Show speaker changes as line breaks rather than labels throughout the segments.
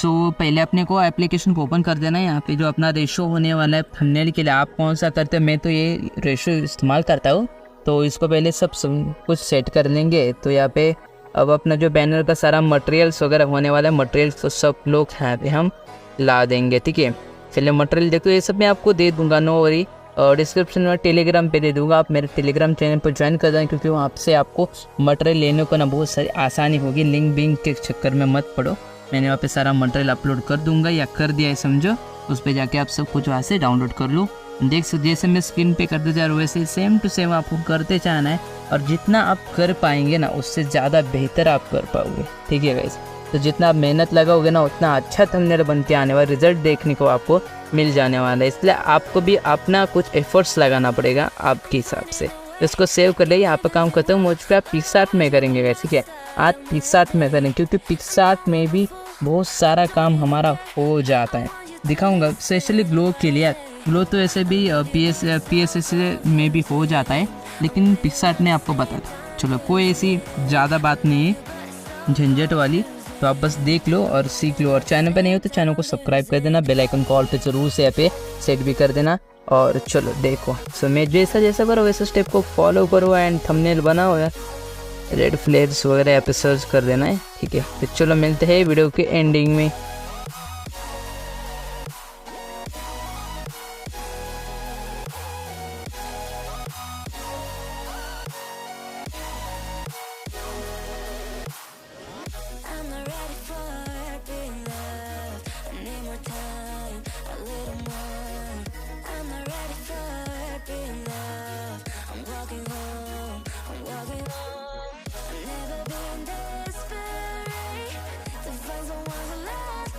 पहले अपने को एप्लीकेशन को ओपन कर देना है। यहाँ पे जो अपना रेशो होने वाला है थंबनेल के लिए आप कौन सा करते हो, मैं तो ये रेशो इस्तेमाल करता हूँ। तो इसको पहले सब कुछ सेट कर लेंगे। तो यहाँ पे अब अपना जो बैनर का सारा मटेरियल्स वगैरह होने वाला है, मटेरियल्स तो सब लोग यहाँ पे हम ला देंगे, ठीक है। चलिए मटेरियल देखो, ये सब मैं आपको दे दूंगा, नो वरी। और डिस्क्रिप्शन में टेलीग्राम पे दे दूंगा, आप मेरे टेलीग्राम चैनल पर ज्वाइन कर दें, क्योंकि वहाँ से आपको मटेरियल लेने को ना बहुत सारी आसानी होगी। लिंक बिंक के चक्कर में मत पड़ो, मैंने वहाँ पे सारा मटेरियल अपलोड कर दूंगा या कर दिया है समझो। उस पर जाके आप सब कुछ वहाँ से डाउनलोड कर लो। देख सकते जैसे मैं स्क्रीन पे करते जा रहा हूँ वैसे सेम टू सेम आपको करते जाना है। और जितना आप कर पाएंगे ना उससे ज़्यादा बेहतर आप कर पाओगे, ठीक है गाइस। तो जितना आप मेहनत लगाओगे ना उतना अच्छा थंबनेल बन के आने वाला, रिजल्ट देखने को आपको मिल जाने वाला है। इसलिए आपको भी अपना कुछ एफर्ट्स लगाना पड़ेगा आपके हिसाब से। इसको सेव कर ले, यहाँ पर काम खत्म हो चुका है। पिक्सआर्ट में करेंगे गाइस, ठीक है। आज पिक्सआर्ट में करें क्योंकि पिक्सआर्ट में भी बहुत सारा काम हमारा हो जाता है। दिखाऊंगा स्पेशली ग्लो के लिए। ग्लो तो ऐसे भी PSS में भी हो जाता है, लेकिन पिक्सआर्ट ने आपको बता था। चलो कोई ऐसी ज़्यादा बात नहीं है झंझट वाली, तो आप बस देख लो और सीख लो। और चैनल पे नहीं हो तो चैनल को सब्सक्राइब कर देना, बेल आइकन कॉल पे जरूर से यहाँ पे सेट भी कर देना। और चलो देखो, सो मैं जैसा करो वैसे स्टेप को फॉलो करो एंड थंबनेल बनाओ यार। रेड फ्लेयर्स वगैरह यहाँ पे सर्च कर देना है, ठीक है। तो चलो मिलते हैं वीडियो के एंडिंग में।
I'm not ready for being loved. I need more time, a little more. I'm not ready for being loved. I'm walking home, I'm walking home. I've never been desperate to find someone who loves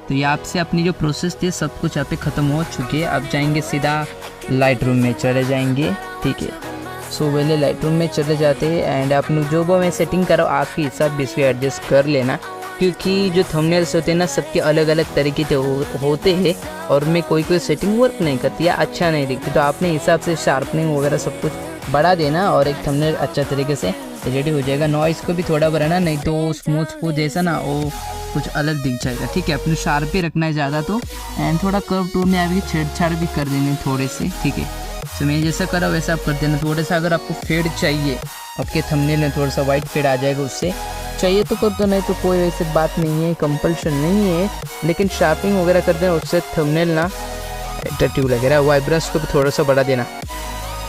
तो ये आपसे अपनी जो process थी सब कुछ यहाँ पे ख़त्म हो चुकी है। अब जाएंगे सीधा लाइट रूम में चले जाएंगे, ठीक है। सो पहले लाइट रूम में चले जाते हैं एंड आप जो वो मैं सेटिंग करो आपके हिसाब से इसको एडजस्ट कर लेना, क्योंकि जो थंबनेल्स होते हैं ना सबके अलग अलग तरीके के होते हैं और मैं कोई सेटिंग वर्क नहीं करती या अच्छा नहीं दिखती, तो आपने हिसाब से शार्पनिंग वगैरह सब कुछ बढ़ा देना और एक थंबनेल अच्छा तरीके से रेडी हो जाएगा। नॉइस को भी थोड़ा बढ़ाना, नहीं तो स्मूथ जैसा ना वो कुछ अलग दिख जाएगा, ठीक है। अपने शार्प ही रखना है ज़्यादा तो, एंड थोड़ा कर्व टून में आपकी छेड़छाड़ भी कर देनी थोड़े से, ठीक है। तो मैं जैसा करा वैसा आप कर देना। थोड़ा सा अगर आपको फेड चाहिए आपके थंबनेल में थोड़ा सा वाइट फेड आ जाएगा, उससे चाहिए तो कर दो, नहीं तो कोई वैसे बात नहीं है, कंपल्शन नहीं है, लेकिन शार्पिंग वगैरह कर देना, उससे थंबनेल ना अट्रैक्टिव लगेगा। वाइब्रेंस को भी थोड़ा सा बढ़ा देना,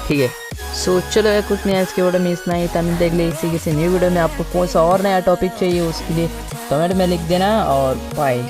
ठीक है। सो चलो यार कुछ नहीं, आज के वीडियो में इतना ही था। मैं देख ले इसी किसी न्यू वीडियो में आपको कौन सा और नया टॉपिक चाहिए उसके लिए कमेंट में लिख देना और बाय।